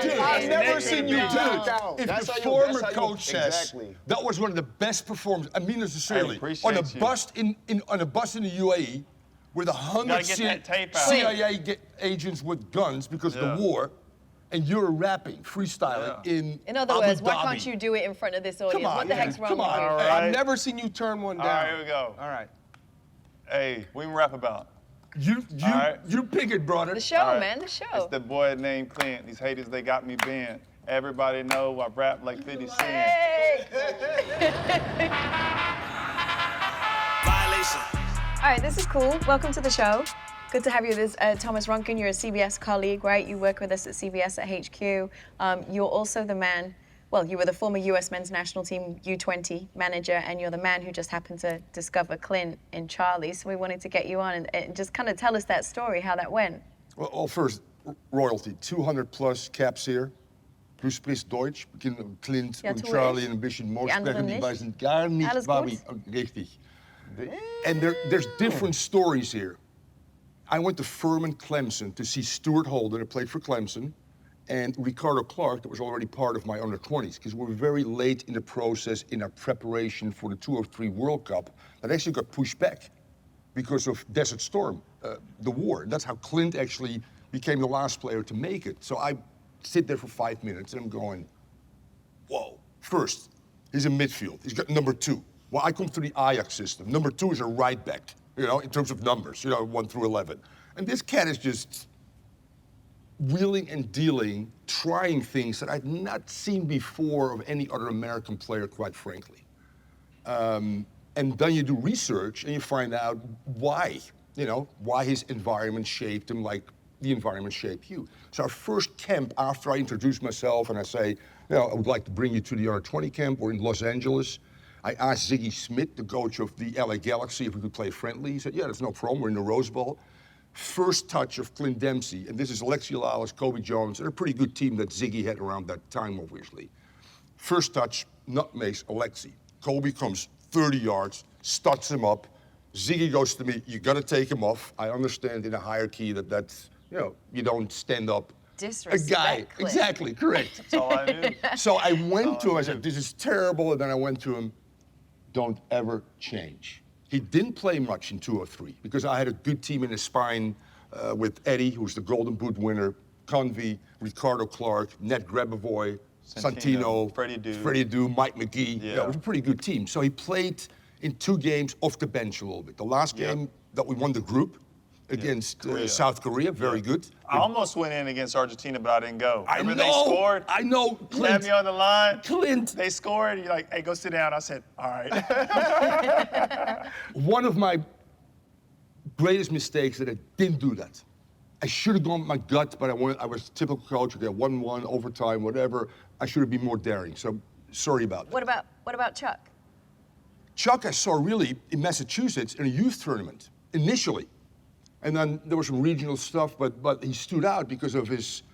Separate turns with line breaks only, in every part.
I've never seen you do it. If
That's
the
how you-
former
that's how you-
coach says
exactly.
that was one of the best performances, I mean this sincerely,
appreciate
on a
you.
bus on a bus in the UAE, where the 100
get that tape out.
CIA agents with guns because of the war, and you're rapping, freestyling in
other
Abu
words, why
Dhabi.
can't you do it in front of this audience?
Come on,
what the heck's wrong with you?
All
Hey,
right.
I've never seen you turn one down.
All right, here we go.
All right.
Hey, what we rap about?
You
right.
pick it, brother.
The show,
All right.
man, the show.
It's the boy named Clint. These haters, they got me banned. Everybody know I rap like 50 Cent.
Hey!
Violation.
All right, this is cool. Welcome to the show. Good to have you. This Thomas Rongen. You're a CBS colleague, right? You work with us at CBS at HQ. You're also the man. Well, you were the former U.S. men's national team U-20 manager, and you're the man who just happened to discover Clint and Charlie. So we wanted to get you on and just kind of tell us that story, how that went.
Well, first, royalty. 200+ caps hier. Du sprichst Deutsch. Clint und Charlie ein bisschen Mo sprechen, die weisen gar nicht, Bobby. Richtig. And there's different stories here. I went to Furman Clemson to see Stuart Holden, who played for Clemson, and Ricardo Clark, that was already part of my under-20s, because we were very late in the process in our preparation for the 2003 World Cup that actually got pushed back because of Desert Storm, the war. That's how Clint actually became the last player to make it. So I sit there for 5 minutes and I'm going, whoa. First, he's in midfield. He's got number 2. Well, I come through the Ajax system. Number 2 is a right back, you know, in terms of numbers, you know, 1 through 11. And this cat is just wheeling and dealing, trying things that I'd not seen before of any other American player, quite frankly. And then you do research and you find out why, you know, why his environment shaped him like the environment shaped you. So our first camp, after I introduce myself and I say, you know, I would like to bring you to the under-20 camp, we're in Los Angeles. I asked Ziggy Smith, the coach of the LA Galaxy, if we could play friendly. He said, yeah, there's no problem, we're in the Rose Bowl. First touch of Clint Dempsey, and this is Alexi Lalas, Kobe Jones, and a pretty good team that Ziggy had around that time, obviously. First touch, nutmegs Alexi. Kobe comes 30 yards, studs him up. Ziggy goes to me, you gotta take him off. I understand in a hierarchy that's, you know, you don't stand up
Disrespect,
a guy.
Clint.
Exactly, correct.
That's all I knew.
So I went to him, I said, this is terrible, and then I went to him, don't ever change. He didn't play much in 2003 because I had a good team in his spine with Eddie, who was the Golden Boot winner, Convey, Ricardo Clark, Ned Grabavoy, Santino,
Freddie
Adu, Mike McGee. Yeah, it was a pretty good team. So he played in 2 games off the bench a little bit. The last game that we won the group against South Korea, very good.
I almost went in against Argentina, but I didn't go.
I
Remember
know,
they scored?
I know.
You had me on the line.
Clint.
They scored. You're like, hey, go sit down. I said, all right.
One of my greatest mistakes that I didn't do that. I should have gone with my gut, but I was a typical coach. Okay, 1-1, overtime, whatever. I should have been more daring. So sorry about that.
What about Chuck?
Chuck I saw really in Massachusetts in a youth tournament, initially. And then there was some regional stuff, but he stood out because of his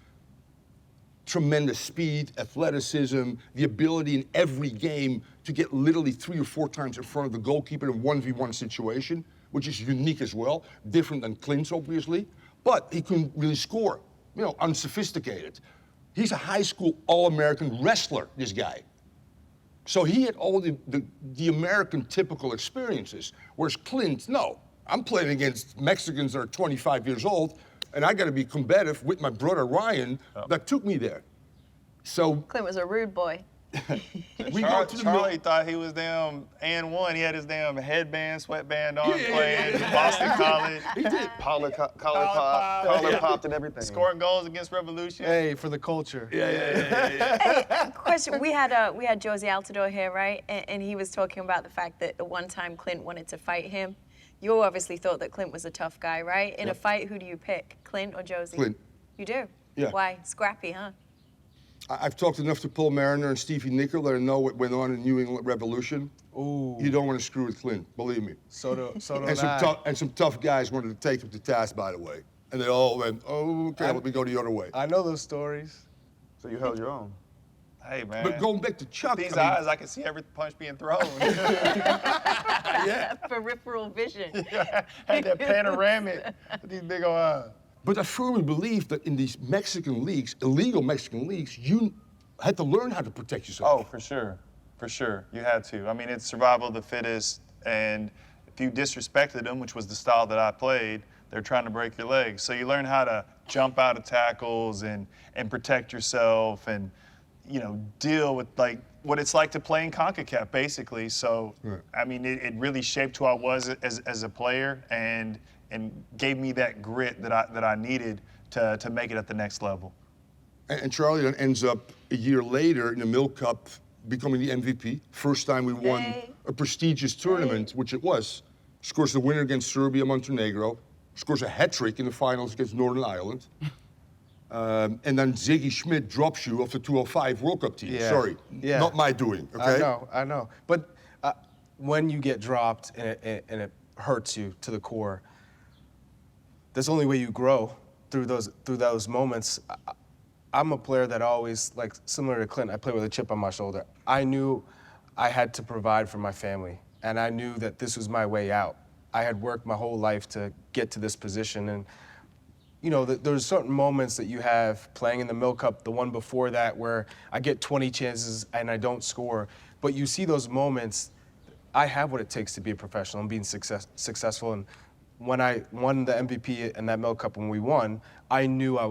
tremendous speed, athleticism, the ability in every game to get literally 3 or 4 times in front of the goalkeeper in a 1v1 situation, which is unique as well, different than Clint's, obviously. But he couldn't really score, you know, unsophisticated. He's a high school All-American wrestler, this guy. So he had all the American typical experiences, whereas Clint, no. I'm playing against Mexicans that are 25 years old, and I got to be combative with my brother Ryan that took me there. So
Clint was a rude boy.
we go to the
Charlie thought he was damn and one. He had his damn headband, sweatband on, playing Boston College.
He did.
Collar popped and everything.
Scoring goals against Revolution.
Hey, for the culture.
Hey, question. We had Josie Altidore here, right? And he was talking about the fact that at one time Clint wanted to fight him. You obviously thought that Clint was a tough guy, right? In a fight, who do you pick, Clint or Josie?
Clint.
You do?
Yeah.
Why? Scrappy, huh?
I've talked enough to Paul Mariner and Stevie Nicol that I know what went on in New England Revolution.
Ooh.
You don't want to screw with Clint, believe me.
So do
And some tough guys wanted to take him to task, by the way. And they all went, oh, okay, let me go the other way.
I know those stories.
So you held your own.
Hey, man.
But going back to Chuck,
These
I mean,
eyes, I can see every punch being thrown.
Peripheral vision.
Had that panoramic with these big old eyes.
But I firmly believe that in these Mexican leagues, illegal Mexican leagues, you had to learn how to protect yourself.
Oh, for sure. For sure. You had to. I mean, it's survival of the fittest, and if you disrespected them, which was the style that I played, they're trying to break your legs. So you learn how to jump out of tackles and protect yourself and, you know, deal with like what it's like to play in CONCACAF, basically. So,
right.
I mean, it really shaped who I was as a player and gave me that grit that I needed to make it at the next level.
And Charlie then ends up a year later in the Milk Cup becoming the MVP. First time we won a prestigious tournament, which it was. Scores the winner against Serbia, Montenegro. Scores a hat-trick in the finals against Northern Ireland. And then Ziggy Schmidt drops you off the 205 World Cup team.
Yeah.
Sorry, not my doing, okay?
I know. But when you get dropped and it hurts you to the core, that's the only way you grow through those moments. I'm a player that always, like similar to Clint, I play with a chip on my shoulder. I knew I had to provide for my family, and I knew that this was my way out. I had worked my whole life to get to this position, and you know, there's certain moments that you have playing in the Milk Cup, the one before that where I get 20 chances and I don't score, but you see those moments, I have what it takes to be a professional and being successful, and when I won the MVP in that Milk Cup when we won, I knew I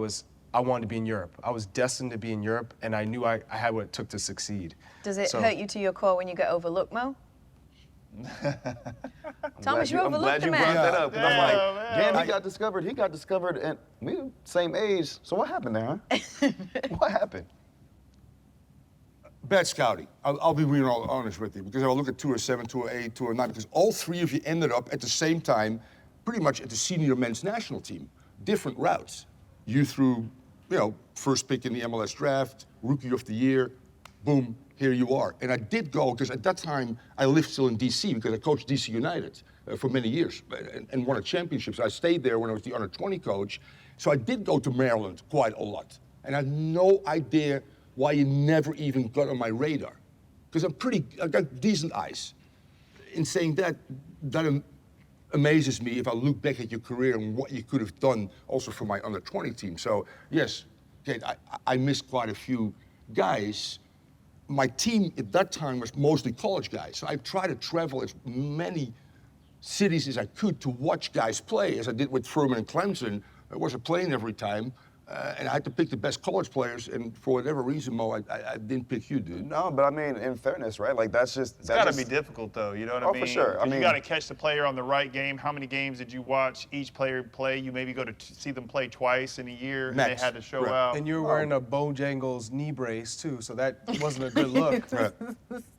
wanted to be in Europe. I was destined to be in Europe, and I knew I had what it took to succeed.
Does it hurt you to your core when you get overlooked, Mo? Thomas, you overlooked the man.
I'm glad you brought that up, 'cause I'm like,
man.
damn, he got discovered, and we the same age, so what happened there, huh? What happened?
Bad scouting. I'll be real honest with you, because I'll look at 207, 208, 209, because all three of you ended up at the same time, pretty much at the senior men's national team. Different routes. You threw, you know, first pick in the MLS draft, rookie of the year, boom, here you are. And I did go, because at that time, I lived still in DC, because I coached DC United for many years and won a championship. So I stayed there when I was the under-20 coach. So I did go to Maryland quite a lot. And I had no idea why you never even got on my radar. Because I got decent eyes. In saying that amazes me if I look back at your career and what you could have done also for my under-20 team. So yes, Kate, I missed quite a few guys. My team at that time was mostly college guys. So I tried to travel as many cities as I could to watch guys play, as I did with Furman and Clemson. I wasn't playing every time. And I had to pick the best college players, and for whatever reason, Mo, I didn't pick you, dude.
No, but I mean, in fairness, right? Like that's just.
It's got to be difficult, though. You know what I mean?
Oh, for sure. I mean,
you got to catch the player on the right game. How many games did you watch each player play? You maybe go to see them play twice in a year, and they had to show out.
And you're wearing a Bojangles knee brace too, so that wasn't a good look.
Right.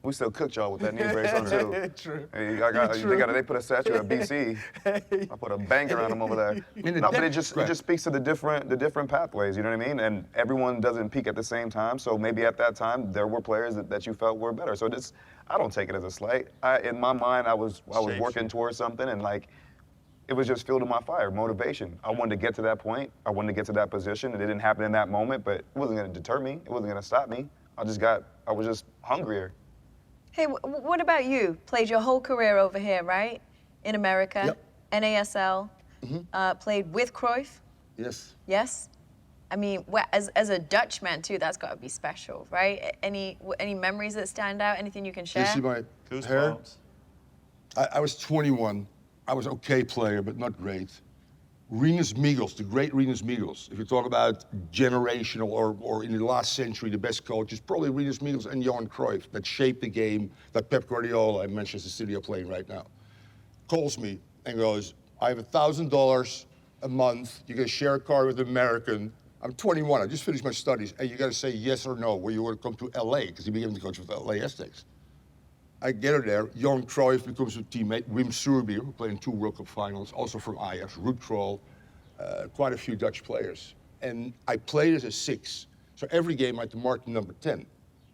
We still cooked y'all with that knee brace on too.
True.
Hey, they put a statue at BC. I put a banger on them over there. No, but it just speaks to the different pathways. You know what I mean? And everyone doesn't peak at the same time. So maybe at that time there were players that you felt were better. So I don't take it as a slight. In my mind, I was working towards something, and like it was just fuel to my fire, motivation. I wanted to get to that point. I wanted to get to that position. It didn't happen in that moment, but it wasn't going to deter me. It wasn't going to stop me. I was just hungrier.
Hey, what about you? Played your whole career over here, right? In America, NASL, played with Cruyff.
Yes.
Yes? I mean, as a Dutchman too, that's got to be special, right? Any memories that stand out? Anything you can share?
You see my hair? I was 21. I was an okay player, but not great. Rinus Michels, the great Rinus Michels. If you talk about generational or in the last century, the best coaches, probably Rinus Michels and Johan Cruyff that shaped the game that Pep Guardiola in Manchester City are playing right now. Calls me and goes, I have $1,000 a month. You can share a car with an American. I'm 21. I just finished my studies, and you got to say yes or no where you want to come to LA, because he became the coach of the LA Aztecs. I get her there. Johan Cruyff becomes a teammate. Wim Suurbier, who played in 2 World Cup finals, also from Ajax. Ruud Krol, quite a few Dutch players. And I played as a 6. So every game I had to mark the number 10.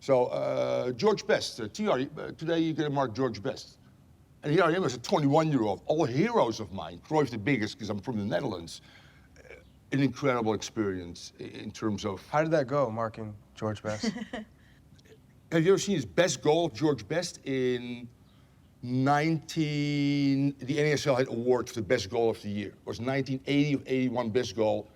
So George Best, today you're going to mark George Best. And here I am as a 21-year-old, all heroes of mine. Cruyff the biggest, because I'm from the Netherlands. An incredible experience in terms of...
How did that go, marking George Best?
Have you ever seen his best goal, George Best, in the NASL had award for the best goal of the year. It was 1980 or 81 best goal.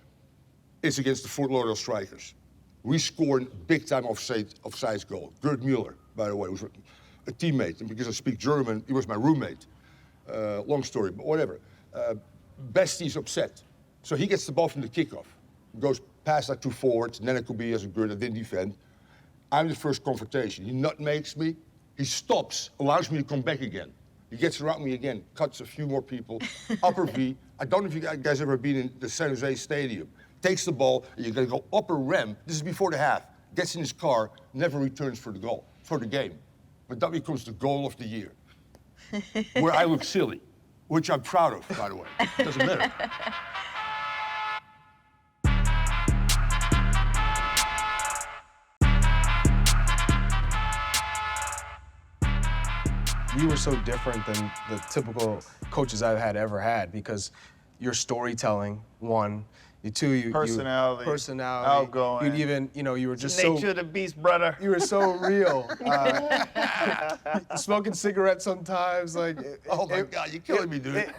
It's against the Fort Lauderdale Strikers. We scored big-time offsides goal. Gerd Mueller, by the way, was a teammate, and because I speak German, he was my roommate. Long story, but whatever. Bestie's upset. So he gets the ball from the kickoff, goes past that 2 forwards, and then it could be as a Gerd that didn't defend. I'm the first confrontation. He nutmegs me, he stops, allows me to come back again. He gets around me again, cuts a few more people, upper V. I don't know if you guys ever been in the San Jose Stadium. Takes the ball, and you're gonna go upper rim. This is before the half. Gets in his car, never returns for the goal, for the game. But that becomes the goal of the year. Where I look silly, which I'm proud of, by the way. Doesn't matter.
You were so different than the typical coaches I've ever had because your storytelling, one,
personality, outgoing.
You'd even, you were just
Nature of the beast, brother.
You were so real. Smoking cigarettes sometimes, like.
Oh my God, you're killing me, dude.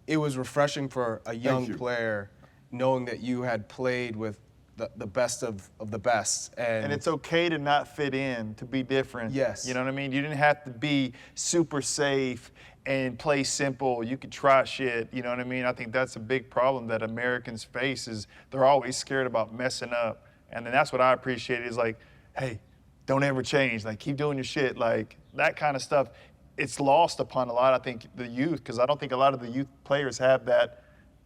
It was refreshing for a young player, knowing that you had played with the best of the best.
And it's okay to not fit in, to be different.
Yes.
You know what I mean? You didn't have to be super safe and play simple. You could try shit, you know what I mean? I think that's a big problem that Americans face is they're always scared about messing up. And then that's what I appreciate is like, hey, don't ever change. Like, keep doing your shit. Like, that kind of stuff, it's lost upon a lot, I think, the youth, because I don't think a lot of the youth players have that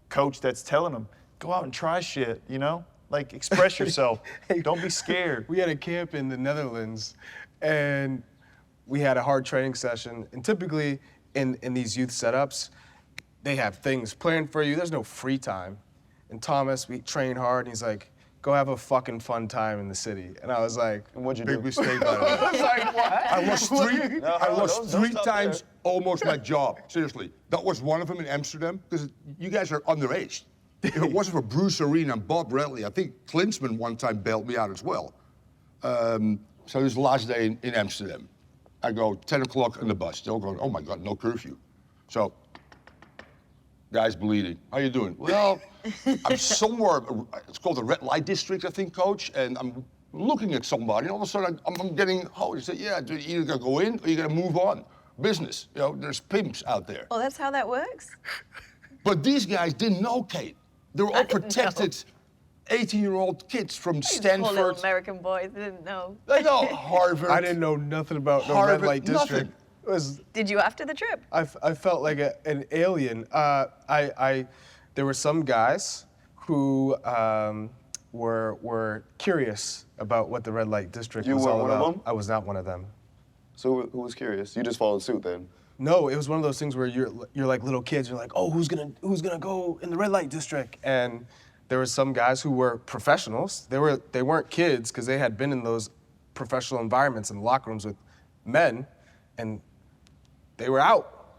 coach that's telling them, go out and try shit, you know? Like, express yourself. Don't be scared.
We had a camp in the Netherlands, and we had a hard training session. And typically, in these youth setups, they have things planned for you. There's no free time. And Thomas, we train hard, and he's like, go have a fucking fun time in the city. And I was like,
And what'd you
Big
do?
mistake, by the way.
I was like, what?
I lost
don't
three
stop
times
there.
almost my job. Seriously. That was one of them in Amsterdam, because you guys are underage. If it wasn't for Bruce Arena and Bob Bradley, I think Klinsman one time bailed me out as well. So this is the last day in Amsterdam. I go 10 o'clock on the bus. They're all going, oh my God, no curfew. So, guy's bleeding. How you doing? Well, I'm somewhere, it's called the red light district, I think, coach, and I'm looking at somebody, and all of a sudden I'm getting, oh, he said, yeah, you're either gonna go in or you're gonna move on. Business, there's pimps out there.
Oh, that's how that works?
But these guys didn't know, Kate. They were all protected 18-year-old kids from
Poor
Stanford.
little American boys didn't know.
They know Harvard.
I didn't know nothing about the
Harvard,
red light district.
nothing.
Did you after the trip?
I felt like an alien. There were some guys who were curious about what the red light district
You
was
weren't
all
one of
about.
them?
I was not one of them.
So who was curious? You just followed suit then?
No, it was one of those things where you're like little kids. You're like, oh, who's gonna go in the red light district? And there were some guys who were professionals. They weren't kids because they had been in those professional environments and locker rooms with men, and they were out.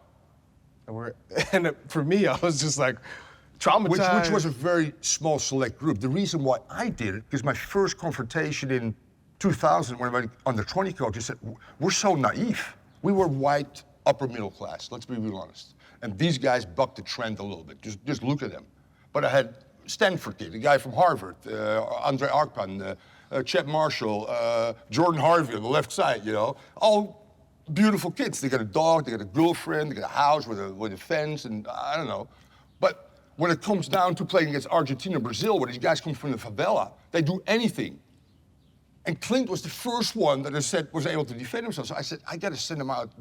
And for me, I was just like traumatized.
Which was a very small select group. The reason why I did it, because my first confrontation in 2000, when I went under 20 coach, I said, we're so naive. We were white, upper middle class, let's be real honest. And these guys bucked the trend a little bit, just look at them. But I had Stanford kid, a guy from Harvard, Andre Arkpan, Chet Marshall, Jordan Harvey on the left side, all beautiful kids. They got a dog, they got a girlfriend, they got a house with a fence, and I don't know. But when it comes down to playing against Argentina, Brazil, where these guys come from the favela, they do anything. And Clint was the first one that I said was able to defend himself. So I said, I got to send him out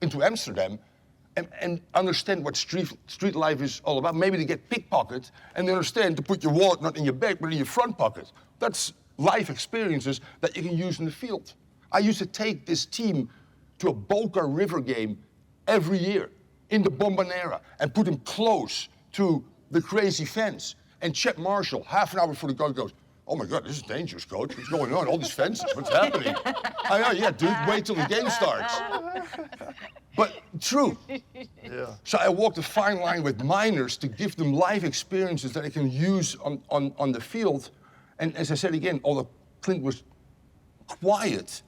into Amsterdam and understand what street life is all about. Maybe to get pickpockets and they understand to put your wallet not in your back, but in your front pocket. That's life experiences that you can use in the field. I used to take this team to a Boca River game every year in the Bombonera and put them close to the crazy fence. And Chet Marshall, half an hour before the goal, goes, oh my God, this is dangerous, coach. What's going on? All these fences, what's happening? I know, yeah, dude, wait till the game starts. But true.
Yeah.
So I walked a fine line with minors to give them life experiences that they can use on the field. And as I said again, although Clint was quiet,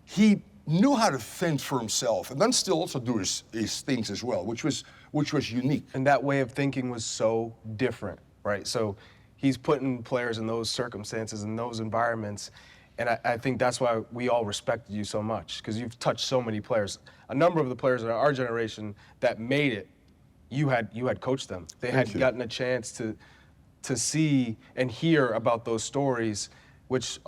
he knew how to fend for himself and then still also do his things as well, which was unique.
And that way of thinking was so different, right? So he's putting players in those circumstances, in those environments. And I think that's why we all respected you so much, because you've touched so many players. A number of the players in our generation that made it, you had coached them. They had gotten a chance to see and hear about those stories, which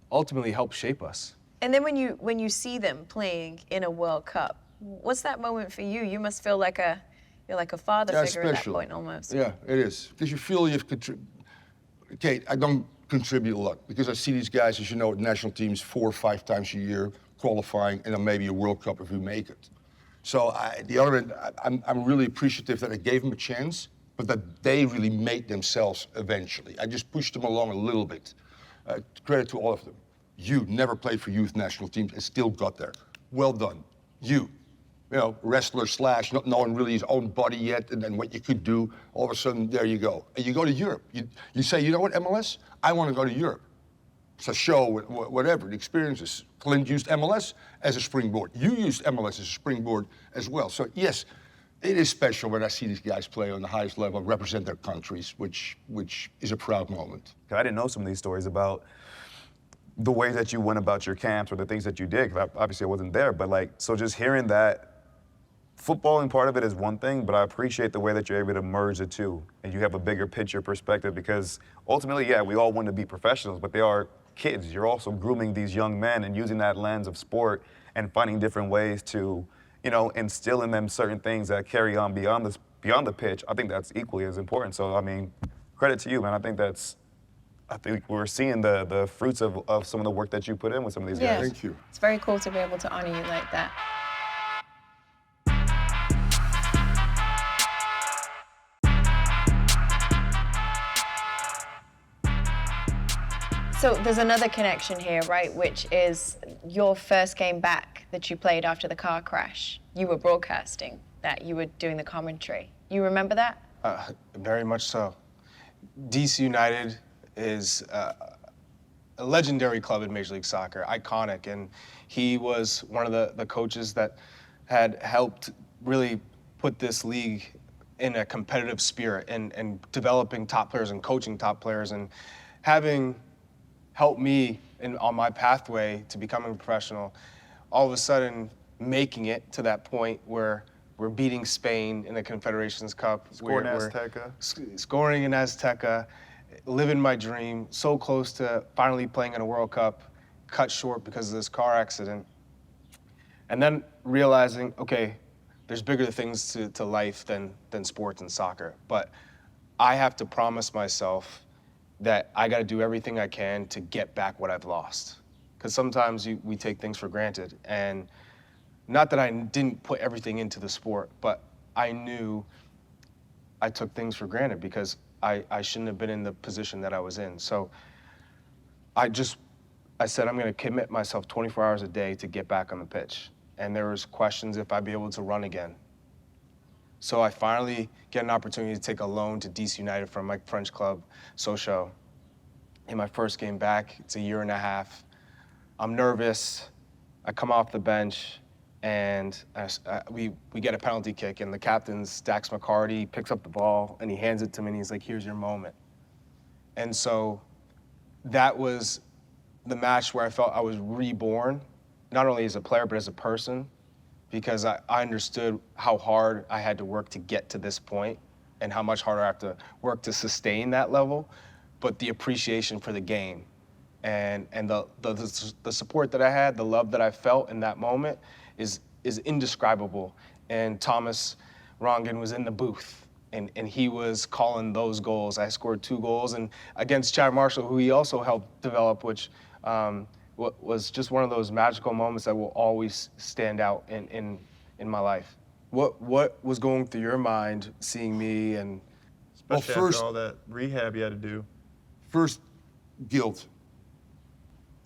ultimately helped shape us.
And then when you see them playing in a World Cup, what's that moment for you? You must feel like you're like a father figure at that point almost.
Yeah, it is. Because you feel you've contributed. Kate, I don't contribute a lot because I see these guys, as you know, at national teams 4 or 5 times a year, qualifying, and then maybe a World Cup if we make it. So the other end, I'm really appreciative that I gave them a chance, but that they really made themselves eventually. I just pushed them along a little bit. Credit to all of them. You never played for youth national teams and still got there. Well done. You know, wrestler / not knowing really his own body yet and what you could do, all of a sudden, there you go. And you go to Europe. You say, you know what, MLS? I want to go to Europe. It's a show, whatever, the experiences. Clint used MLS as a springboard. You used MLS as a springboard as well. So yes, it is special when I see these guys play on the highest level, represent their countries, which is a proud moment.
I didn't know some of these stories about the way that you went about your camps or the things that you did, because obviously I wasn't there, but like, so just hearing that, footballing part of it is one thing, but I appreciate the way that you're able to merge the two and you have a bigger picture perspective, because ultimately, yeah, we all want to be professionals, but they are kids. You're also grooming these young men and using that lens of sport and finding different ways to, you know, instill in them certain things that carry on beyond the pitch. I think that's equally as important. So, I mean, credit to you, man. I think we're seeing the fruits of some of the work that you put in with some of these guys.
Thank you.
It's very cool to be able to honor you like that. So there's another connection here, right, which is your first game back that you played after the car crash. You were broadcasting that, you were doing the commentary. You remember that?
Very much so. DC United is a legendary club in Major League Soccer, iconic, and he was one of the coaches that had helped really put this league in a competitive spirit and developing top players and coaching top players and having helped me on my pathway to becoming a professional. All of a sudden, making it to that point where we're beating Spain in the Confederations Cup.
Scoring in Azteca.
Scoring in Azteca, living my dream, so close to finally playing in a World Cup, cut short because of this car accident. And then realizing, okay, there's bigger things to life than sports and soccer. But I have to promise myself that I got to do everything I can to get back what I've lost. Because sometimes we take things for granted. And not that I didn't put everything into the sport, but I knew I took things for granted because I shouldn't have been in the position that I was in. So I said, I'm going to commit myself 24 hours a day to get back on the pitch. And there was questions if I'd be able to run again. So I finally get an opportunity to take a loan to DC United from my French club, Sochaux. In my first game back, it's 1.5 years. I'm nervous. I come off the bench, and we get a penalty kick, and the captain, Dax McCarty, picks up the ball, and he hands it to me, and he's like, here's your moment. And so that was the match where I felt I was reborn, not only as a player, but as a person, because I understood how hard I had to work to get to this point and how much harder I have to work to sustain that level, but the appreciation for the game and the support that I had, the love that I felt in that moment is indescribable. And Thomas Rongen was in the booth and he was calling those goals. I scored 2 goals and against Chad Marshall, who he also helped develop, which was just one of those magical moments that will always stand out in my life. What was going through your mind seeing me and
especially after all that rehab you had to do?
First, guilt.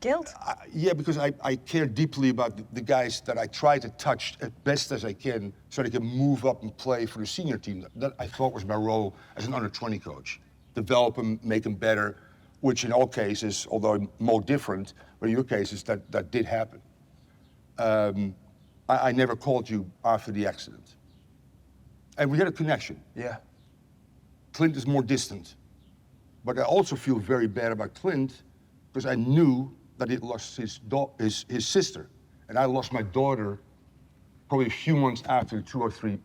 Guilt?
Yeah, because I care deeply about the guys that I try to touch as best as I can so they can move up and play for the senior team. That I thought was my role as an under-20 coach. Develop them, make them better, which in all cases, although more different, but in your cases, that did happen. I never called you after the accident. And we had a connection.
Yeah.
Clint is more distant. But I also feel very bad about Clint because I knew that he lost his sister. And I lost my daughter probably a few months after the 2003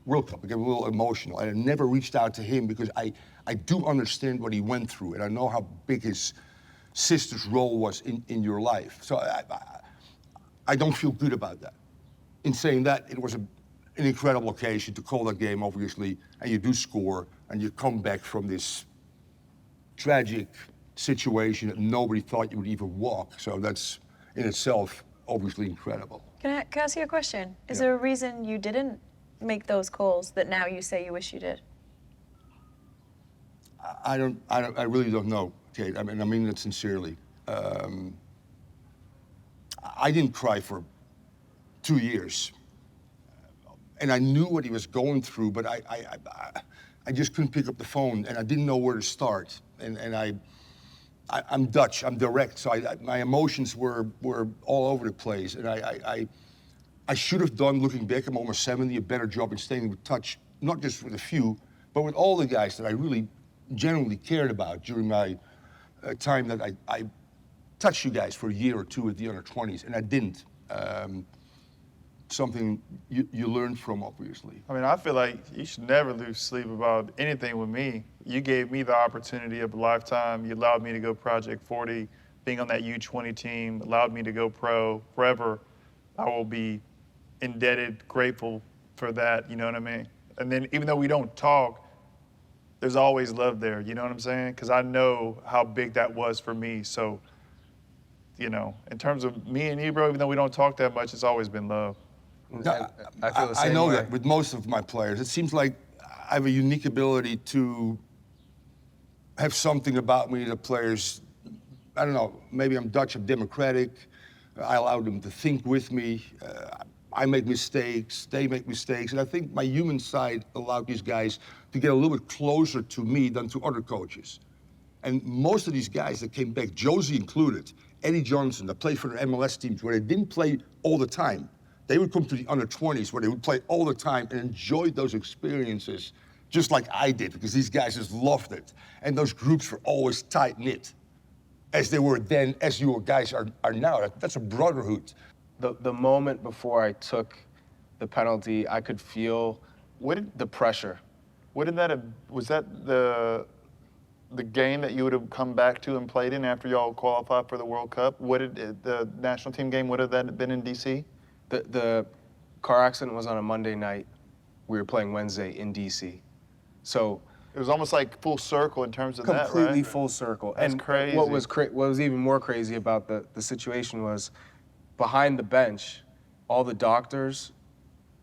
World Cup. I get a little emotional. And I never reached out to him because I do understand what he went through, and I know how big his sister's role was in your life. So I don't feel good about that. In saying that, it was an incredible occasion to call that game, obviously, and you do score, and you come back from this tragic situation that nobody thought you would even walk. So that's, in itself, obviously incredible.
Can I ask you a question? Is there a reason you didn't make those calls that now you say you wish you did?
I really don't know, Kate. I mean that sincerely. I didn't cry for 2 years. And I knew what he was going through, but I just couldn't pick up the phone, and I didn't know where to start. And I'm Dutch, I'm direct, so my emotions were all over the place. And I should have done, looking back, I'm almost 70, a better job in staying in touch, not just with a few, but with all the guys that I really genuinely cared about during my time that I touched you guys for a year or two at the under-20s, and I didn't. Something you learn from, obviously.
I mean, I feel like you should never lose sleep about anything with me. You gave me the opportunity of a lifetime. You allowed me to go Project 40, being on that U-20 team, allowed me to go pro. Forever, I will be indebted, grateful for that, you know what I mean? And then even though we don't talk, there's always love there, you know what I'm saying? Because I know how big that was for me. So, you know, in terms of me and you, bro, even though we don't talk that much, it's always been love.
I know that with most of my players. It seems like I have a unique ability to have something about me that players, I don't know, maybe I'm Dutch, I'm democratic. I allow them to think with me. I make mistakes, they make mistakes. And I think my human side allowed these guys to get a little bit closer to me than to other coaches. And most of these guys that came back, Josie included, Eddie Johnson, that played for the MLS teams where they didn't play all the time. They would come to the under-20s where they would play all the time and enjoy those experiences just like I did, because these guys just loved it. And those groups were always tight-knit, as they were then, as you guys are now. That's a brotherhood.
The moment before I took the penalty, I could feel the pressure.
What did that have, was that the game that you would have come back to and played in after y'all qualified for the World Cup? What did the national team game, would have that been in DC?
The car accident was on a Monday night. We were playing Wednesday in DC. So
it was almost like full circle in terms of that, right?
Completely full circle.
That's
and
crazy.
What was even more crazy about the situation was behind the bench, all the doctors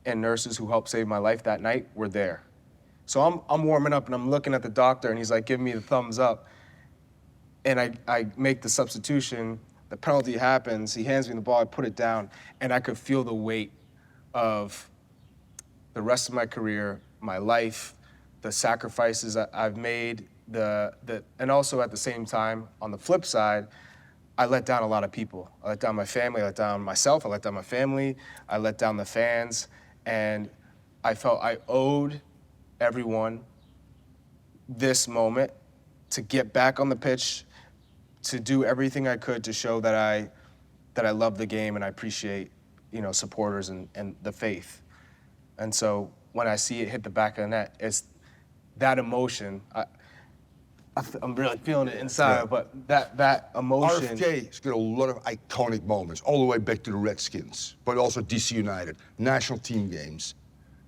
and nurses who helped save my life that night were there. So I'm warming up and I'm looking at the doctor and he's like giving me the thumbs up. And I make the substitution, the penalty happens, he hands me the ball, I put it down, and I could feel the weight of the rest of my career, my life, the sacrifices I've made, and also at the same time, on the flip side, I let down a lot of people. I let down my family, I let down myself, I let down my family, I let down the fans, and I felt I owed everyone this moment to get back on the pitch, to do everything I could to show that I love the game and I appreciate, supporters and the faith. And so when I see it hit the back of the net, it's that emotion. I'm really feeling it inside, but that emotion.
RFK has got a lot of iconic moments, all the way back to the Redskins, but also DC United, national team games.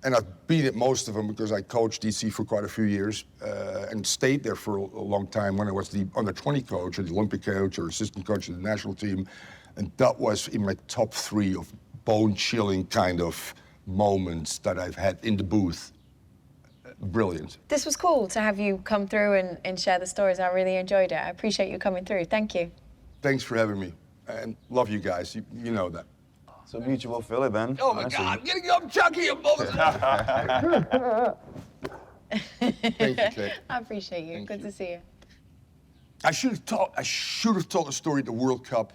And I've been at most of them because I coached DC for quite a few years and stayed there for a long time when I was the under-20 coach or the Olympic coach or assistant coach of the national team. And that was in my top 3 of bone-chilling kind of moments that I've had in the booth. Brilliant.
This was cool to have you come through and share the stories. I really enjoyed it. I appreciate you coming through. Thank you.
Thanks for having me. And love you guys. You know that.
It's a mutual feeling, man.
Oh my God, I'm getting up chunky, Thank you, Kate.
I appreciate you. Good to see you.
I should have told the story at the World Cup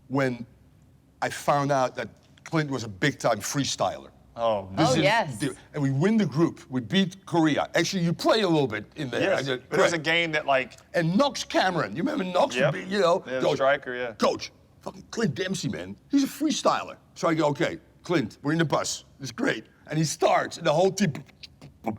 when I found out that Clint was a big-time freestyler.
Oh,
yes.
And we win the group. We beat Korea. Actually, you play a little bit in there.
yes. But it was a game that, like...
And Knox Cameron, you remember Knox?
Yep.
You know,
Yeah, the striker, yeah.
Coach, fucking Clint Dempsey, man. He's a freestyler. So I go, okay, Clint, we're in the bus. It's great. And he starts, and the whole team, and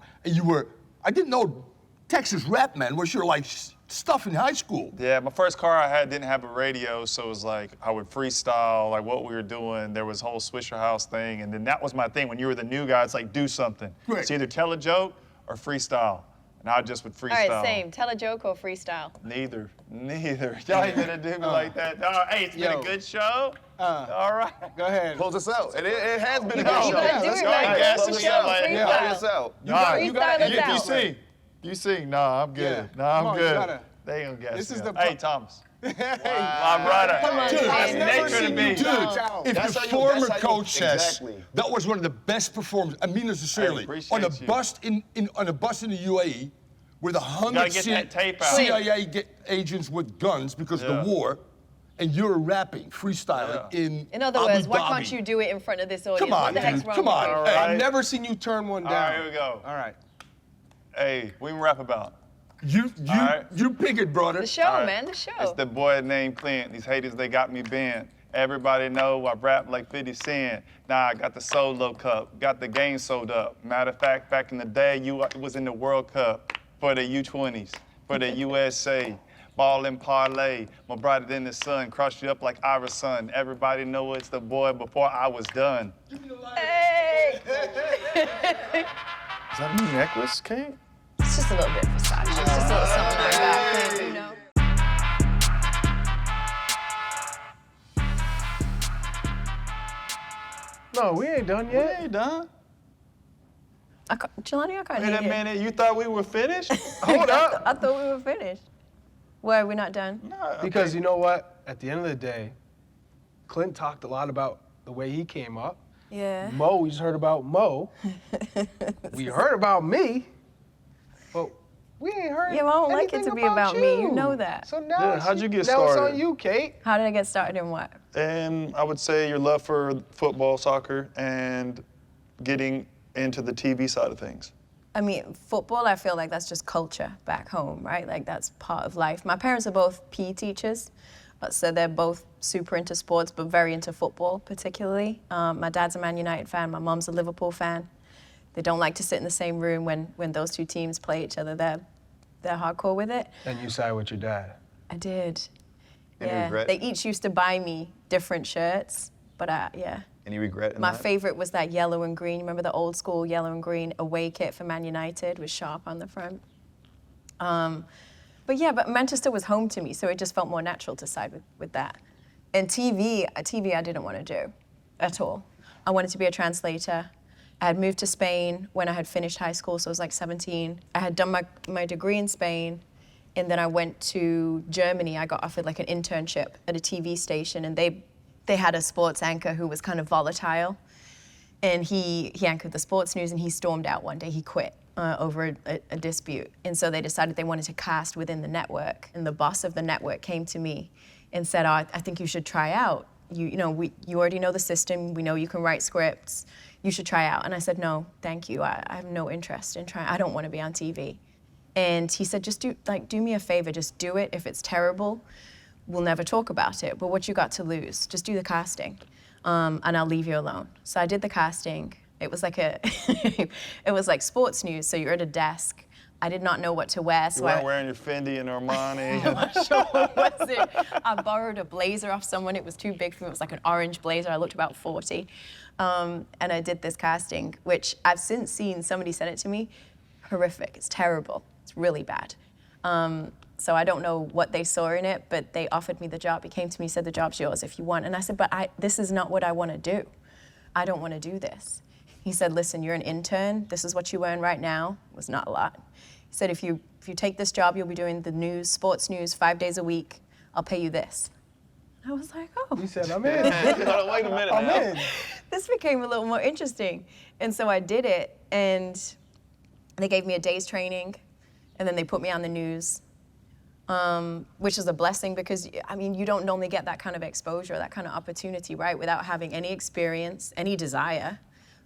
I didn't know Texas rap, man, was your, like, stuff in high school.
Yeah, my first car I had didn't have a radio, so it was like I would freestyle, like what we were doing. There was a whole Swisher House thing, and then that was my thing. When you were the new guy, it's like do something.
Right.
It's either tell a joke or freestyle. And I just would freestyle.
All right, same. Tell a joke or freestyle.
Neither. Y'all ain't gonna do me like that. No, hey, it's been a good show. All right.
Go ahead.
Close us out. It has been a
You
good show.
gotta do it,
Y'all ain't
man.
gassing
Close
me
the
up
show,
like
freestyle.
that.
Close us out.
You gotta
Freestyle us out.
You sing. Nah, I'm good.
Yeah.
Nah, I'm
Come on, you
good.
gotta-
They ain't gonna gas
This
me
is
up.
the
Hey,
pro-
Thomas.
Hey.
My brother.
Come on,
Dude,
man.
I've never
Nature to
seen
be.
you. Dude, if
That's
the
how you-
former
that's how you-
coach says
exactly.
that was one of the best performances, I mean it sincerely,
appreciate
on a
you.
bus on a bus in the UAE, with 100
get that tape out.
CIA agents with guns because of
Yeah.
the war, and you're rapping, freestyling
In other
Abu
words, why
Dhabi.
can't you do it in front of this audience?
Come on,
what the heck's
dude.
wrong
Come
with
on.
you?
All
Hey,
right.
I've never seen you turn one down.
All right, here we go.
All right.
Hey, what we rap about?
You pick it, brother.
The show,
All right.
man, the show.
It's the boy named Clint. These haters, they got me banned. Everybody know I rap like 50 Cent. Nah, I got the solo cup, got the game sold up. Matter of fact, back in the day, you was in the World Cup for the U-20s, for the USA. Ball and parlay, more brighter than the sun, cross you up like Ira's son. Everybody know it's the boy before I was done.
Hey!
Is that a new necklace, Kate?
It's just a little bit of Versace. It's just a little something I got, Clint, you know?
No, we ain't done
We
yet.
ain't done.
Jelani, I can't
Wait
hear
a
you.
minute, you thought we were finished?
Hold up.
I thought we were finished. Why are we not done?
Because you know what? At the end of the day, Clint talked a lot about the way he came up.
Yeah.
Mo, we just heard about Mo. We heard about me, but we ain't heard
Yeah, well, I don't like it
anything
to be about me. You
you.
know that.
So now,
Yeah, how'd you get
now it's
started?
on you, Kate.
How did I get started in what?
And I would say your love for football, soccer, and getting into the TV side of things.
I mean, football, I feel like that's just culture back home, right? Like that's part of life. My parents are both PE teachers, so they're both super into sports, but very into football particularly. My dad's a Man United fan, my mom's a Liverpool fan. They don't like to sit in the same room when those two teams play each other. They're hardcore with it.
And you side with your dad.
I did.
Any
Yeah,
regret?
they each used to buy me different shirts, but yeah.
Any regret in
My
that?
favorite was that yellow and green. Remember the old school yellow and green away kit for Man United with sharp on the front? But Manchester was home to me, so it just felt more natural to side with that. And TV I didn't want to do at all. I wanted to be a translator. I had moved to Spain when I had finished high school, so I was like 17. I had done my degree in Spain, and then I went to Germany. I got offered like an internship at a TV station, and they had a sports anchor who was kind of volatile. And he anchored the sports news, and he stormed out one day. He quit over a dispute. And so they decided they wanted to cast within the network. And the boss of the network came to me and said, I think you should try out. You already know the system. We know you can write scripts. You should try out. And I said, no, thank you. I have no interest in trying. I don't want to be on TV. And he said, just do me a favor. Just do it. If it's terrible, we'll never talk about it. But what you got to lose? Just do the casting. And I'll leave you alone. So I did the casting. It was like it was like sports news. So you're at a desk. I did not know what to wear. So
You weren't wearing your Fendi and Armani.
I'm not sure what was it. I borrowed a blazer off someone. It was too big for me. It was like an orange blazer. I looked about 40. And I did this casting, which I've since seen, somebody sent it to me. Horrific. It's terrible. It's really bad. So I don't know what they saw in it, but they offered me the job. He came to me, said, the job's yours if you want. And I said, but this is not what I want to do. I don't want to do this. He said, listen, you're an intern. This is what you earn right now. It was not a lot. He said, if you take this job, you'll be doing the news, sports news, 5 days a week. I'll pay you this. I was like, oh.
You said, I'm in.
Wait a minute
I'm
now.
in.
This became a little more interesting. And so I did it, and they gave me a day's training, and then they put me on the news, which is a blessing because, I mean, you don't normally get that kind of exposure, that kind of opportunity, right, without having any experience, any desire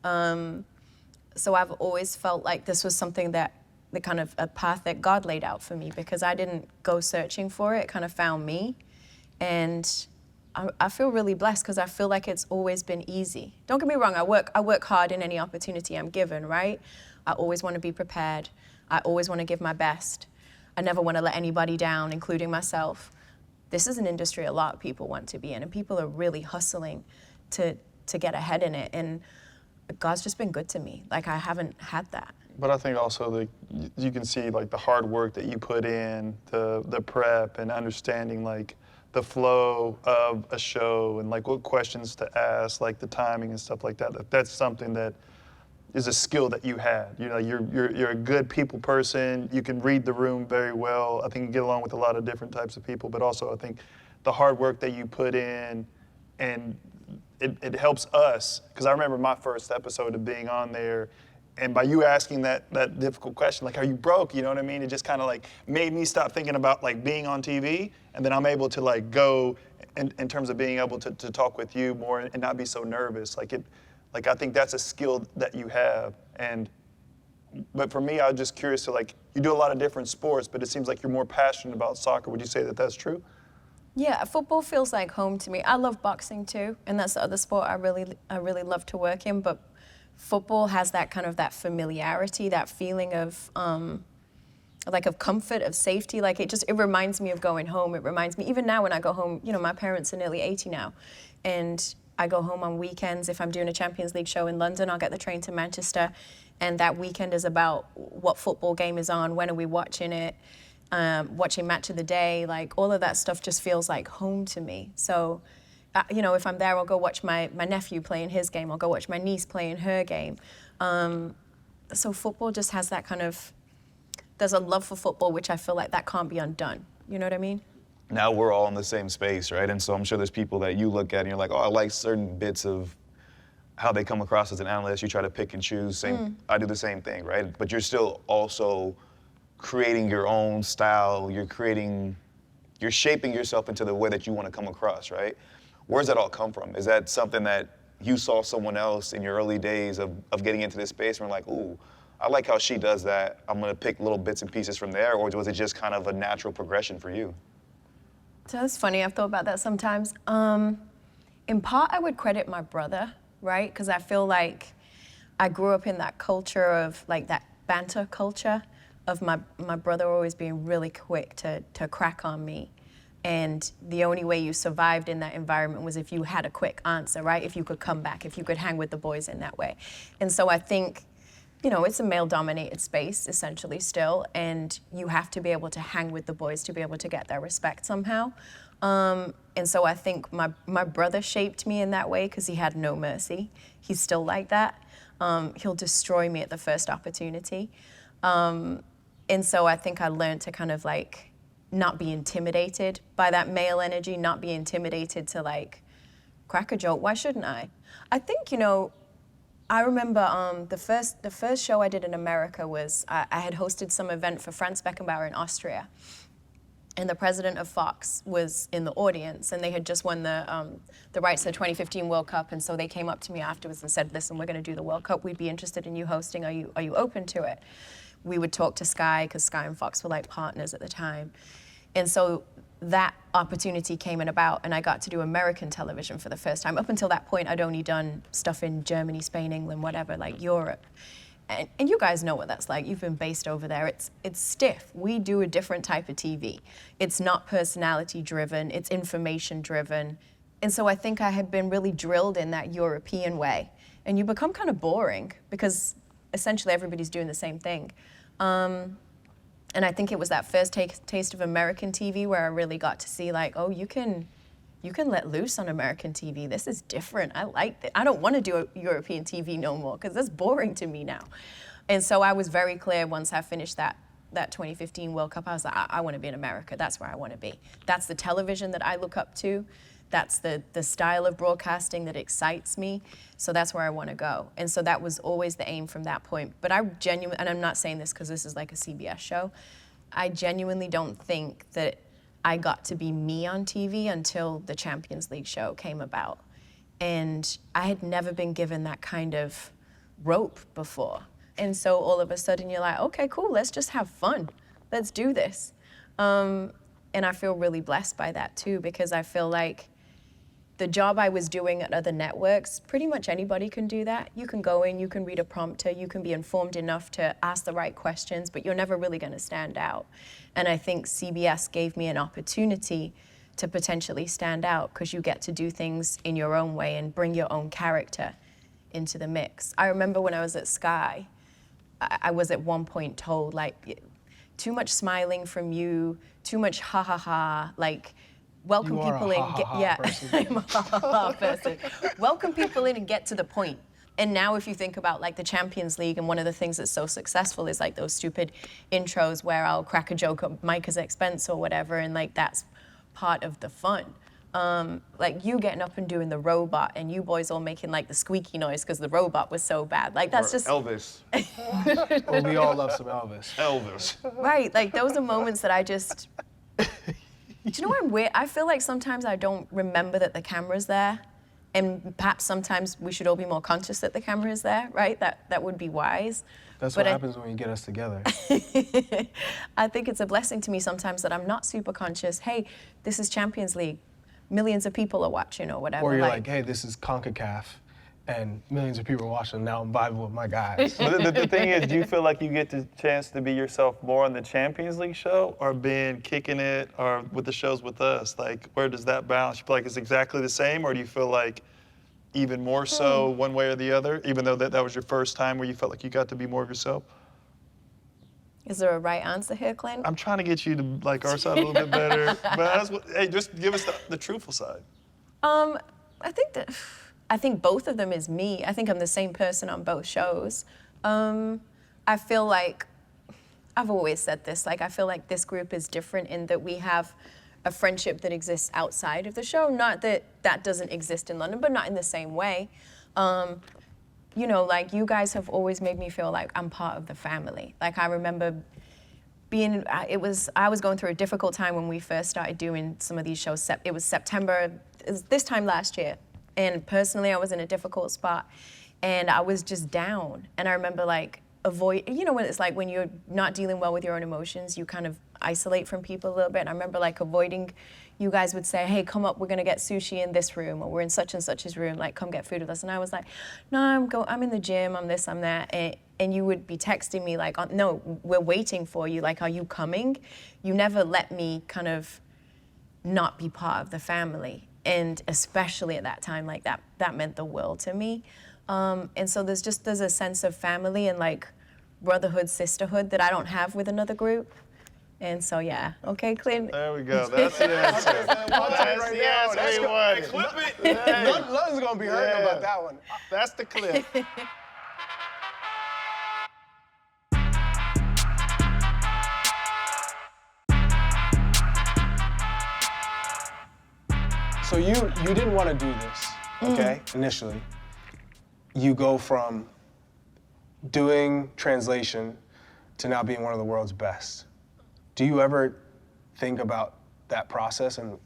So I've always felt like this was something that the kind of a path that God laid out for me, because I didn't go searching for it. It kind of found me. And I feel really blessed because I feel like it's always been easy. Don't get me wrong, I work hard in any opportunity I'm given, right? I always want to be prepared. I always want to give my best. I never want to let anybody down, including myself. This is an industry a lot of people want to be in, and people are really hustling to get ahead in it. And God's just been good to me. Like, I haven't had that.
But I think also you can see like the hard work that you put in, the prep and understanding like the flow of a show and like what questions to ask, like the timing and stuff like that. That's something that is a skill that you had. You know, you're a good people person. You can read the room very well. I think you get along with a lot of different types of people, but also I think the hard work that you put in, and it helps us, because I remember my first episode of being on there, and by you asking that difficult question, like, are you broke? You know what I mean? It just kind of like made me stop thinking about like being on TV, and then I'm able to like go in terms of being able to talk with you more and not be so nervous. Like I think that's a skill that you have. But for me, I was just curious to like, you do a lot of different sports, but it seems like you're more passionate about soccer. Would you say that that's true?
Yeah, football feels like home to me. I love boxing too, and that's the other sport I really love to work in, but football has that kind of that familiarity, that feeling of like of comfort, of safety. Like it reminds me of going home. It reminds me, even now when I go home, you know, my parents are nearly 80 now, and I go home on weekends. If I'm doing a Champions League show in London, I'll get the train to Manchester, and that weekend is about what football game is on, when are we watching it, watching match of the day, like all of that stuff just feels like home to me. So, you know, if I'm there, I'll go watch my nephew play in his game. I'll go watch my niece play in her game. So football just has that kind of, there's a love for football, which I feel like that can't be undone. You know what I mean?
Now we're all in the same space, right? And so I'm sure there's people that you look at and you're like, oh, I like certain bits of how they come across as an analyst. You try to pick and choose. I do the same thing, right? But you're still also creating your own style. You're shaping yourself into the way that you want to come across, right? Where's that all come from? Is that something that you saw someone else in your early days of getting into this space and were like, ooh, I like how she does that. I'm going to pick little bits and pieces from there. Or was it just kind of a natural progression for you?
So that's funny. I've thought about that sometimes. In part, I would credit my brother, right? Because I feel like I grew up in that culture of like that banter culture of my brother always being really quick to crack on me. And the only way you survived in that environment was if you had a quick answer, right? If you could come back, if you could hang with the boys in that way. And so I think, you know, it's a male-dominated space, essentially, still, and you have to be able to hang with the boys to be able to get their respect somehow. And so I think my brother shaped me in that way because he had no mercy. He's still like that. He'll destroy me at the first opportunity. And so I think I learned to kind of like not be intimidated by that male energy, not be intimidated to like crack a joke. Why shouldn't I? I think, you know, I remember the first show I did in America was I had hosted some event for Franz Beckenbauer in Austria, and the president of Fox was in the audience, and they had just won the rights to the 2015 World Cup, and so they came up to me afterwards and said, "Listen, we're going to do the World Cup. We'd be interested in you hosting. Are you open to it?" We would talk to Sky because Sky and Fox were like partners at the time, and so that opportunity came about, and I got to do American television for the first time. Up until that point, I'd only done stuff in Germany, Spain, England, whatever, like Europe. And you guys know what that's like. You've been based over there. It's stiff. We do a different type of TV. It's not personality driven, it's information driven. And so I think I had been really drilled in that European way. And you become kind of boring because essentially everybody's doing the same thing. And I think it was that first taste of American TV where I really got to see like, oh, you can let loose on American TV. This is different. I like it. I don't want to do a European TV no more because that's boring to me now. And so I was very clear once I finished that 2015 World Cup, I was like, I want to be in America. That's where I want to be. That's the television that I look up to. That's the style of broadcasting that excites me. So that's where I want to go. And so that was always the aim from that point. But I genuinely, and I'm not saying this because this is like a CBS show, I genuinely don't think that I got to be me on TV until the Champions League show came about. And I had never been given that kind of rope before. And so all of a sudden you're like, okay, cool, let's just have fun. Let's do this. And I feel really blessed by that too, because I feel like the job I was doing at other networks, pretty much anybody can do that. You can go in, you can read a prompter, you can be informed enough to ask the right questions, but you're never really gonna stand out. And I think CBS gave me an opportunity to potentially stand out, because you get to do things in your own way and bring your own character into the mix. I remember when I was at Sky, I was at one point told, like, too much smiling from you, too much ha ha ha, like, welcome people in, I'm a ha ha ha person. Welcome people in and get to the point. And now if you think about like the Champions League, and one of the things that's so successful is like those stupid intros where I'll crack a joke at Micah's expense or whatever, and like that's part of the fun. Like you getting up and doing the robot, and you boys all making like the squeaky noise because the robot was so bad. Like that's just
Elvis.
Well, we all love some Elvis.
Elvis.
Right, like those are moments that I just. Do you know what I'm weird? I feel like sometimes I don't remember that the camera's there, and perhaps sometimes we should all be more conscious that the camera is there, right? That would be wise.
That's what happens when you get us together.
I think it's a blessing to me sometimes that I'm not super conscious. Hey, this is Champions League. Millions of people are watching or whatever.
Or you're like, hey, this is CONCACAF, and millions of people are watching, now I'm vibing with my guys.
But the thing is, do you feel like you get the chance to be yourself more on the Champions League show, or being Kickin It, or with the shows with us? Like, where does that balance? You feel like it's exactly the same, or do you feel like even more so one way or the other, even though that was your first time where you felt like you got to be more of yourself?
Is there a right answer here, Clint?
I'm trying to get you to like our side a little bit better. But hey, just give us the truthful side.
I think both of them is me. I think I'm the same person on both shows. I feel like, I've always said this, like I feel like this group is different in that we have a friendship that exists outside of the show. Not that that doesn't exist in London, but not in the same way. You know, like you guys have always made me feel like I'm part of the family. Like I remember being, I was going through a difficult time when we first started doing some of these shows. It was September, this time last year. And personally, I was in a difficult spot and I was just down. And I remember like you know, when it's like when you're not dealing well with your own emotions, you kind of isolate from people a little bit. And I remember like avoiding, you guys would say, hey, come up, we're gonna get sushi in this room, or we're in such and such's room, like come get food with us. And I was like, no, I'm in the gym, I'm this, I'm that. And you would be texting me like, no, we're waiting for you, like, are you coming? You never let me kind of not be part of the family. And especially at that time, like that meant the world to me. And so there's a sense of family and like brotherhood, sisterhood that I don't have with another group. And so, yeah. Okay, Clint?
There we go. That's the answer. That's the answer we wanted.
Clip it.
Nothing's going to be heard about that one.
That's the clip.
So you didn't want to do this, okay, initially. You go from doing translation to now being one of the world's best. Do you ever think about that process and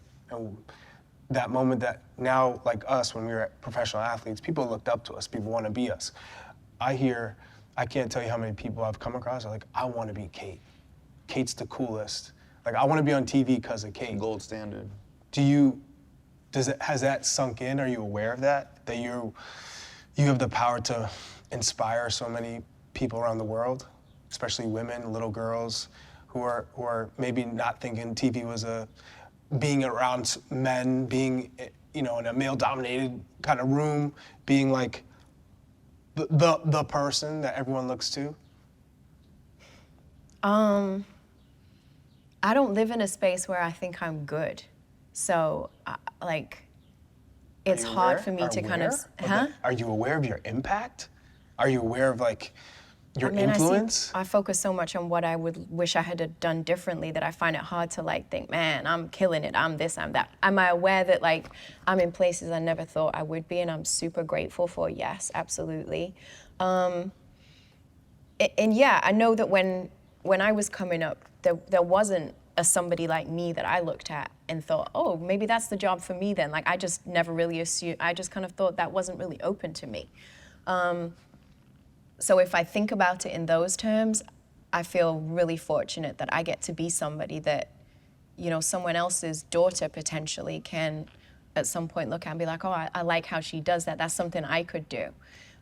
that moment that now, like us, when we were professional athletes, people looked up to us, people want to be us. I can't tell you how many people I've come across are like, I want to be Kate. Kate's the coolest. Like, I want to be on TV because of Kate.
Gold standard.
Has that sunk in? Are you aware of that? That you have the power to inspire so many people around the world, especially women, little girls, who are maybe not thinking TV was being around men, being, you know, in a male-dominated kind of room, being like the person that everyone looks to?
I don't live in a space where I think I'm good. So, like, it's hard for me to kind of,
Are you aware of your impact? Are you aware of, like, your influence?
I focus so much on what I would wish I had done differently that I find it hard to, like, think, man, I'm killing it, I'm this, I'm that. Am I aware that, like, I'm in places I never thought I would be, and I'm super grateful for? Yes, absolutely. And yeah, I know that when I was coming up, there wasn't somebody like me that I looked at and thought, oh, maybe that's the job for me then. Like, I just never really assumed, I just kind of thought that wasn't really open to me. So if I think about it in those terms, I feel really fortunate that I get to be somebody that, you know, someone else's daughter potentially can at some point look at and be like, oh, I like how she does that. That's something I could do.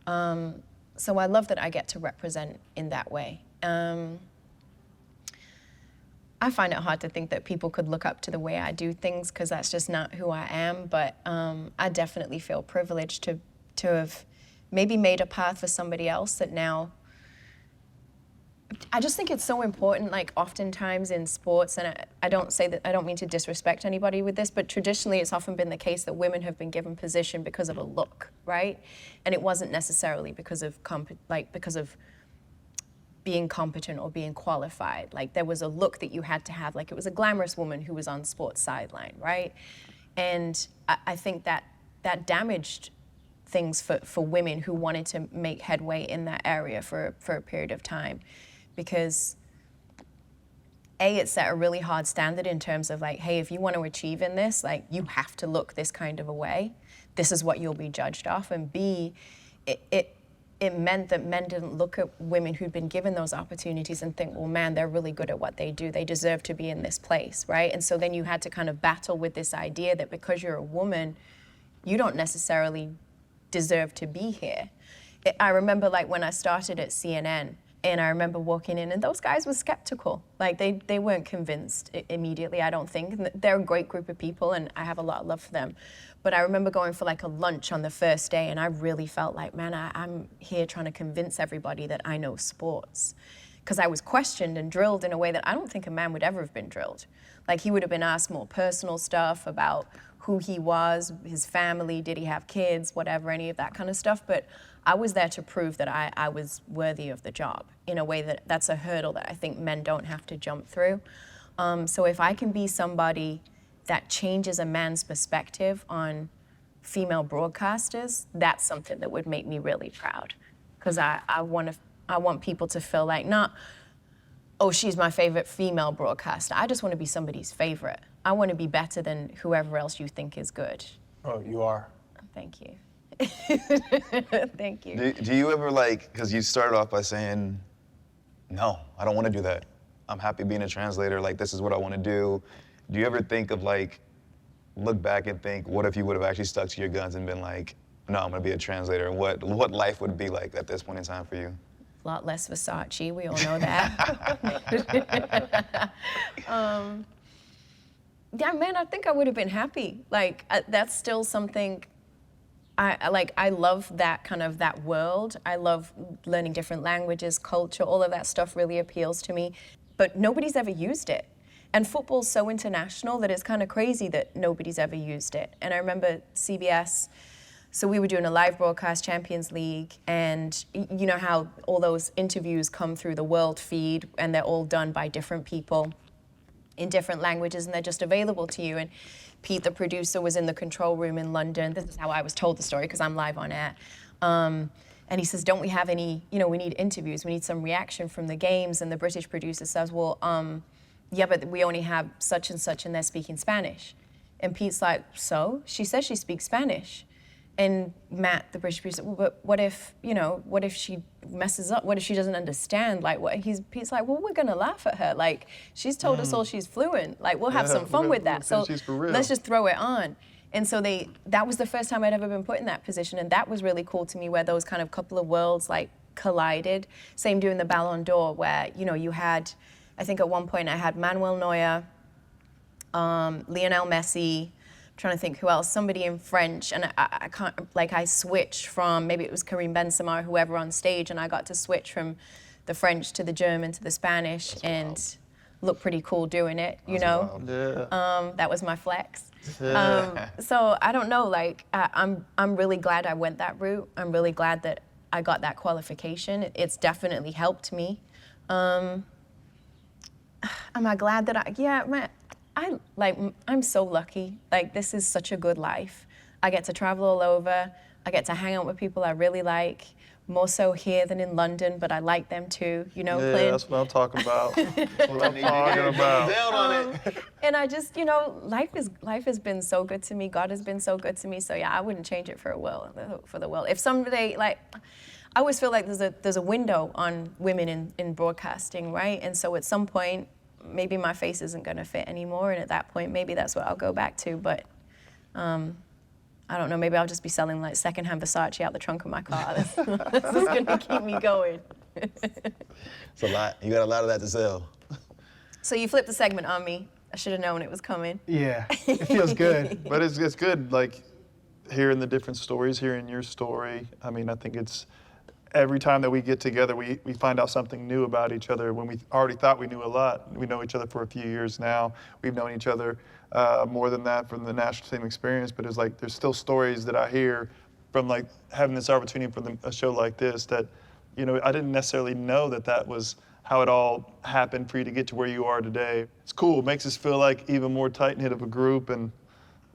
So I love that I get to represent in that way. I find it hard to think that people could look up to the way I do things because that's just not who I am, but I definitely feel privileged to have maybe made a path for somebody else that now, I just think it's so important, like oftentimes in sports, and I don't mean to disrespect anybody with this, but traditionally it's often been the case that women have been given position because of a look, right? And it wasn't necessarily because of being competent or being qualified. Like there was a look that you had to have, like it was a glamorous woman who was on sports sideline, right? And I think that damaged things for women who wanted to make headway in that area for a period of time. Because it set a really hard standard in terms of like, hey, if you want to achieve in this, like you have to look this kind of a way. This is what you'll be judged off. And B, it meant that men didn't look at women who'd been given those opportunities and think, well, man, they're really good at what they do. They deserve to be in this place, right? And so then you had to kind of battle with this idea that because you're a woman, you don't necessarily deserve to be here. I remember like when I started at CNN, and I remember walking in and those guys were skeptical. Like they weren't convinced immediately, I don't think. They're a great group of people and I have a lot of love for them. But I remember going for like a lunch on the first day and I really felt like, man, I'm here trying to convince everybody that I know sports. Because I was questioned and drilled in a way that I don't think a man would ever have been drilled. Like he would have been asked more personal stuff about who he was, his family, did he have kids, whatever, any of that kind of stuff. But I was there to prove that I was worthy of the job in a way that's a hurdle that I think men don't have to jump through. So if I can be somebody that changes a man's perspective on female broadcasters, that's something that would make me really proud. Because I want people to feel like not, oh, she's my favorite female broadcaster. I just want to be somebody's favorite. I want to be better than whoever else you think is good.
Oh, you are.
Thank you. Thank you.
Do you ever like, because you started off by saying, no, I don't want to do that. I'm happy being a translator, like this is what I want to do. Do you ever think of like, look back and think, what if you would have actually stuck to your guns and been like, no, I'm going to be a translator, and what life would be like at this point in time for you?
A lot less Versace, we all know that. Yeah, man, I think I would have been happy. Like, that's still something, I love that kind of, that world. I love learning different languages, culture, all of that stuff really appeals to me. But nobody's ever used it. And football's so international that it's kind of crazy that nobody's ever used it. And I remember CBS, so we were doing a live broadcast, Champions League, and you know how all those interviews come through the world feed and they're all done by different people in different languages and they're just available to you. And Pete, the producer, was in the control room in London. This is how I was told the story because I'm live on air. And he says, don't we have any, you know, we need interviews, we need some reaction from the games. And the British producer says, well, yeah, but we only have such and such and they're speaking Spanish. And Pete's like, so? She says she speaks Spanish. And Matt, the British producer, well, but what if, you know, what if she messes up? What if she doesn't understand? Like, what? Pete's like, well, we're gonna laugh at her. Like, she's told us all she's fluent. Like, we'll have some fun with that. So let's just throw it on. And so that was the first time I'd ever been put in that position. And that was really cool to me, where those kind of couple of worlds like collided. Same doing the Ballon d'Or, where, you know, you had, I think at one point I had Manuel Neuer, Lionel Messi, trying to think who else, somebody in French, and I can't, like I switched from, maybe it was Karim Benzema or whoever on stage, and I got to switch from the French to the German to the Spanish. That's and wild. Look pretty cool doing it, you know? Yeah. That was my flex. Yeah. So I don't know, like I'm really glad I went that route. I'm really glad that I got that qualification. It's definitely helped me. Am I glad that yeah, man, I'm so lucky. Like, this is such a good life. I get to travel all over. I get to hang out with people I really like, more so here than in London, but I like them too, you know,
yeah,
Clint?
That's what I'm talking about. That's what I'm talking about.
Down on it.
And I just, you know, life has been so good to me. God has been so good to me. So yeah, I wouldn't change it for the world. If someday, like, I always feel like there's a window on women in broadcasting, right? And so at some point, maybe my face isn't going to fit anymore, and at that point, maybe that's what I'll go back to. But I don't know. Maybe I'll just be selling like secondhand Versace out the trunk of my car. This is going to keep me going.
It's a lot. You got a lot of that to sell.
So you flipped the segment on me. I should have known it was coming.
Yeah, it feels good.
But it's good, like, hearing the different stories, hearing your story. I mean, I think it's every time that we get together, we find out something new about each other. When we already thought we knew a lot, we know each other for a few years now. We've known each other more than that from the national team experience, but it's like there's still stories that I hear from like having this opportunity for a show like this that, you know, I didn't necessarily know that was how it all happened for you to get to where you are today. It's cool. It makes us feel like even more tight-knit of a group, and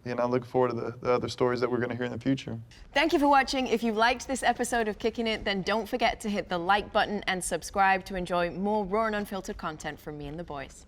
you know, I look forward to the other stories that we're going to hear in the future.
Thank you for watching. If you liked this episode of Kickin' It, then don't forget to hit the like button and subscribe to enjoy more raw and unfiltered content from me and the boys.